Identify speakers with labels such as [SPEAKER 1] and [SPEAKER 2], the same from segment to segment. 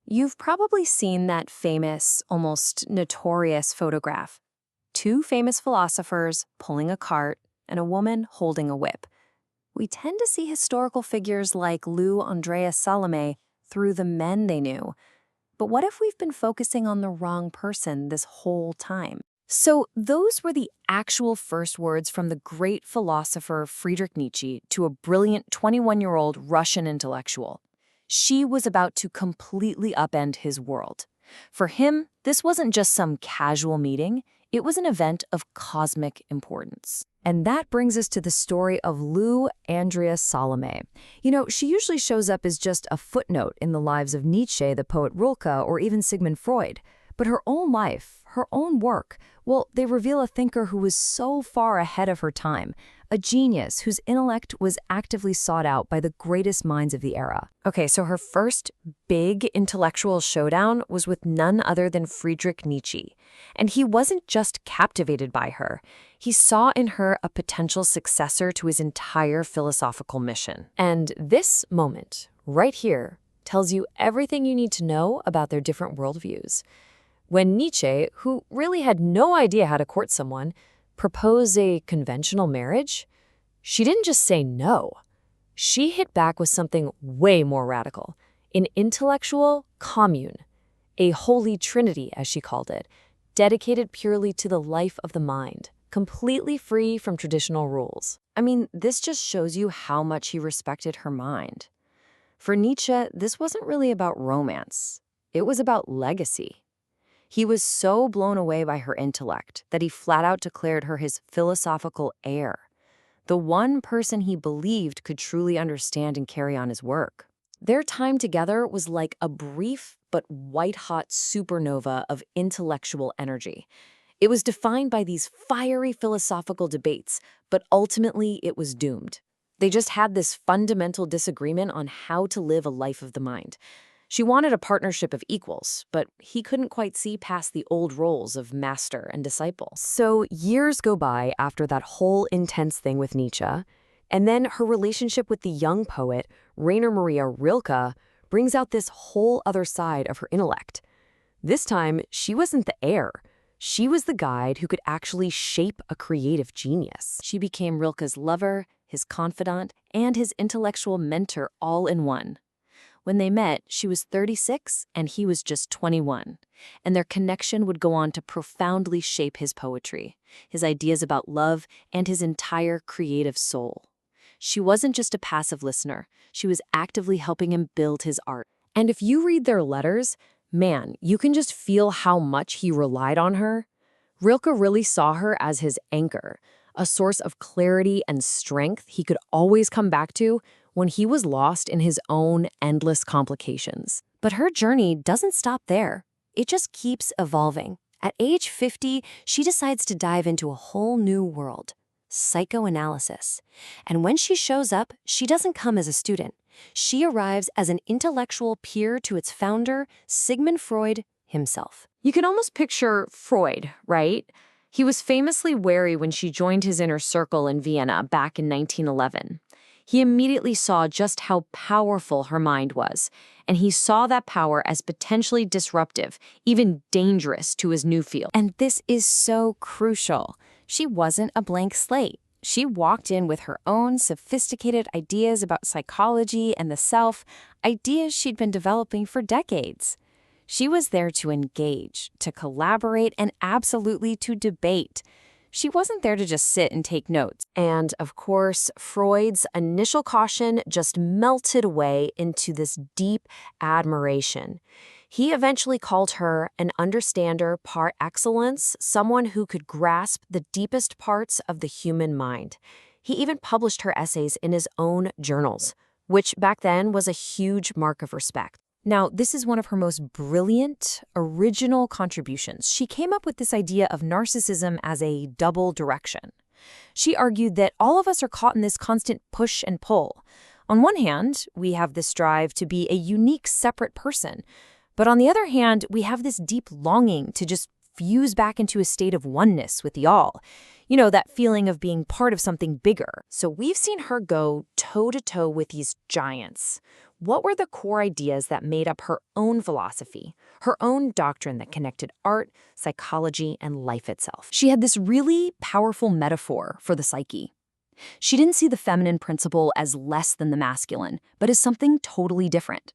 [SPEAKER 1] You've probably seen that famous, almost notorious photograph. Two famous philosophers pulling a cart and a woman holding a whip. We tend to see historical figures like Lou Andreas Salome through the men they knew. But what if we've been focusing on the wrong person this whole time? So those were the actual first words from the great philosopher Friedrich Nietzsche to a brilliant 21-year-old Russian intellectual. She was about to completely upend his world. For him, this wasn't just some casual meeting, it was an event of cosmic importance. And that brings us to the story of Lou Andreas Salome. She usually shows up as just a footnote in the lives of Nietzsche, the poet Rilke, or even Sigmund Freud. But her own life, her own work, well, they reveal a thinker who was so far ahead of her time, a genius whose intellect was actively sought out by the greatest minds of the era. Okay, so her first big intellectual showdown was with none other than Friedrich Nietzsche. And he wasn't just captivated by her. He saw in her a potential successor to his entire philosophical mission. And this moment, right here, tells you everything you need to know about their different worldviews. When Nietzsche, who really had no idea how to court someone, proposed a conventional marriage, she didn't just say no. She hit back with something way more radical, an intellectual commune, a holy trinity, as she called it, dedicated purely to the life of the mind, completely free from traditional rules. I mean, this just shows you how much he respected her mind. For Nietzsche, this wasn't really about romance. It was about legacy. He was so blown away by her intellect that he flat out declared her his philosophical heir, the one person he believed could truly understand and carry on his work. Their time together was like a brief but white-hot supernova of intellectual energy. It was defined by these fiery philosophical debates, but ultimately it was doomed. They just had this fundamental disagreement on how to live a life of the mind. She wanted a partnership of equals, but he couldn't quite see past the old roles of master and disciple. So years go by after that whole intense thing with Nietzsche, and then her relationship with the young poet, Rainer Maria Rilke, brings out this whole other side of her intellect. This time, she wasn't the heir. She was the guide who could actually shape a creative genius. She became Rilke's lover, his confidant, and his intellectual mentor all in one. When they met, she was 36 and he was just 21, and their connection would go on to profoundly shape his poetry, his ideas about love, and his entire creative soul. She wasn't just a passive listener, she was actively helping him build his art. And if you read their letters, man, you can just feel how much he relied on her. Rilke really saw her as his anchor, a source of clarity and strength he could always come back to when he was lost in his own endless complications. But her journey doesn't stop there. It just keeps evolving. At age 50, she decides to dive into a whole new world, psychoanalysis. And when she shows up, she doesn't come as a student. She arrives as an intellectual peer to its founder, Sigmund Freud himself. You can almost picture Freud, right? He was famously wary when she joined his inner circle in Vienna back in 1911. He immediately saw just how powerful her mind was, and he saw that power as potentially disruptive, even dangerous to his new field. And this is so crucial. She wasn't a blank slate. She walked in with her own sophisticated ideas about psychology and the self, ideas she'd been developing for decades. She was there to engage, to collaborate, and absolutely to debate. She wasn't there to just sit and take notes. And, of course, Freud's initial caution just melted away into this deep admiration. He eventually called her an understander par excellence, someone who could grasp the deepest parts of the human mind. He even published her essays in his own journals, which back then was a huge mark of respect. Now, this is one of her most brilliant, original contributions. She came up with this idea of narcissism as a double direction. She argued that all of us are caught in this constant push and pull. On one hand, we have this drive to be a unique, separate person. But on the other hand, we have this deep longing to just fuse back into a state of oneness with the all. You know, that feeling of being part of something bigger. So we've seen her go toe-to-toe with these giants. What were the core ideas that made up her own philosophy, her own doctrine that connected art, psychology, and life itself? She had this really powerful metaphor for the psyche. She didn't see the feminine principle as less than the masculine, but as something totally different.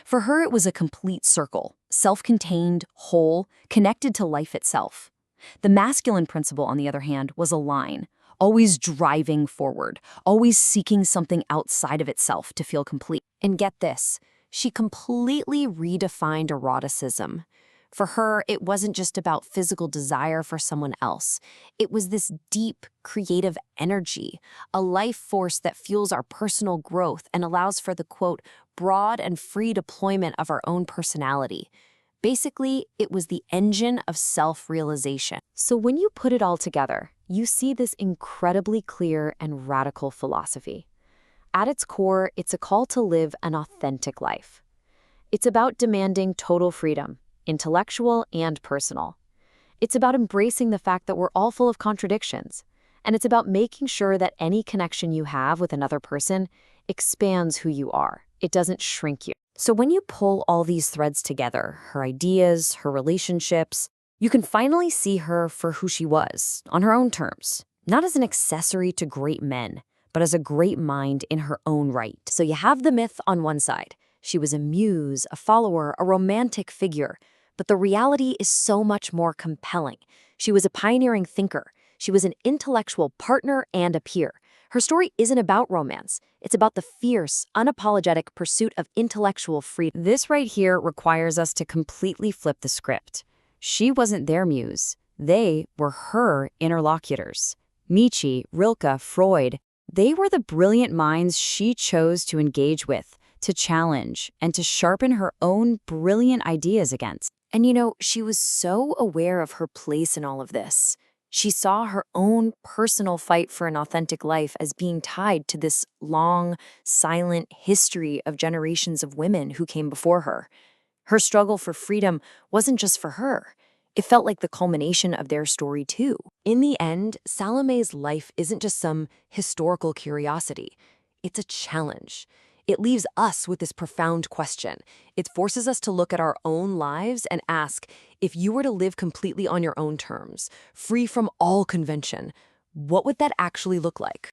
[SPEAKER 1] For her, it was a complete circle, self-contained, whole, connected to life itself. The masculine principle, on the other hand, was a line, always driving forward, always seeking something outside of itself to feel complete. And get this, she completely redefined eroticism. For her, it wasn't just about physical desire for someone else. It was this deep, creative energy, a life force that fuels our personal growth and allows for the, quote, broad and free deployment of our own personality. Basically, it was the engine of self-realization. So when you put it all together, you see this incredibly clear and radical philosophy. At its core, it's a call to live an authentic life. It's about demanding total freedom, intellectual and personal. It's about embracing the fact that we're all full of contradictions. And it's about making sure that any connection you have with another person expands who you are. It doesn't shrink you. So when you pull all these threads together, her ideas, her relationships, you can finally see her for who she was, on her own terms. Not as an accessory to great men, but as a great mind in her own right. So you have the myth on one side. She was a muse, a follower, a romantic figure. But the reality is so much more compelling. She was a pioneering thinker. She was an intellectual partner and a peer. Her story isn't about romance. It's about the fierce, unapologetic pursuit of intellectual freedom. This right here requires us to completely flip the script. She wasn't their muse. They were her interlocutors. Nietzsche, Rilke, Freud, they were the brilliant minds she chose to engage with, to challenge, and to sharpen her own brilliant ideas against. And you know, she was so aware of her place in all of this. She saw her own personal fight for an authentic life as being tied to this long, silent history of generations of women who came before her. Her struggle for freedom wasn't just for her. It felt like the culmination of their story too. In the end, Salomé's life isn't just some historical curiosity. It's a challenge. It leaves us with this profound question. It forces us to look at our own lives and ask, if you were to live completely on your own terms, free from all convention, what would that actually look like?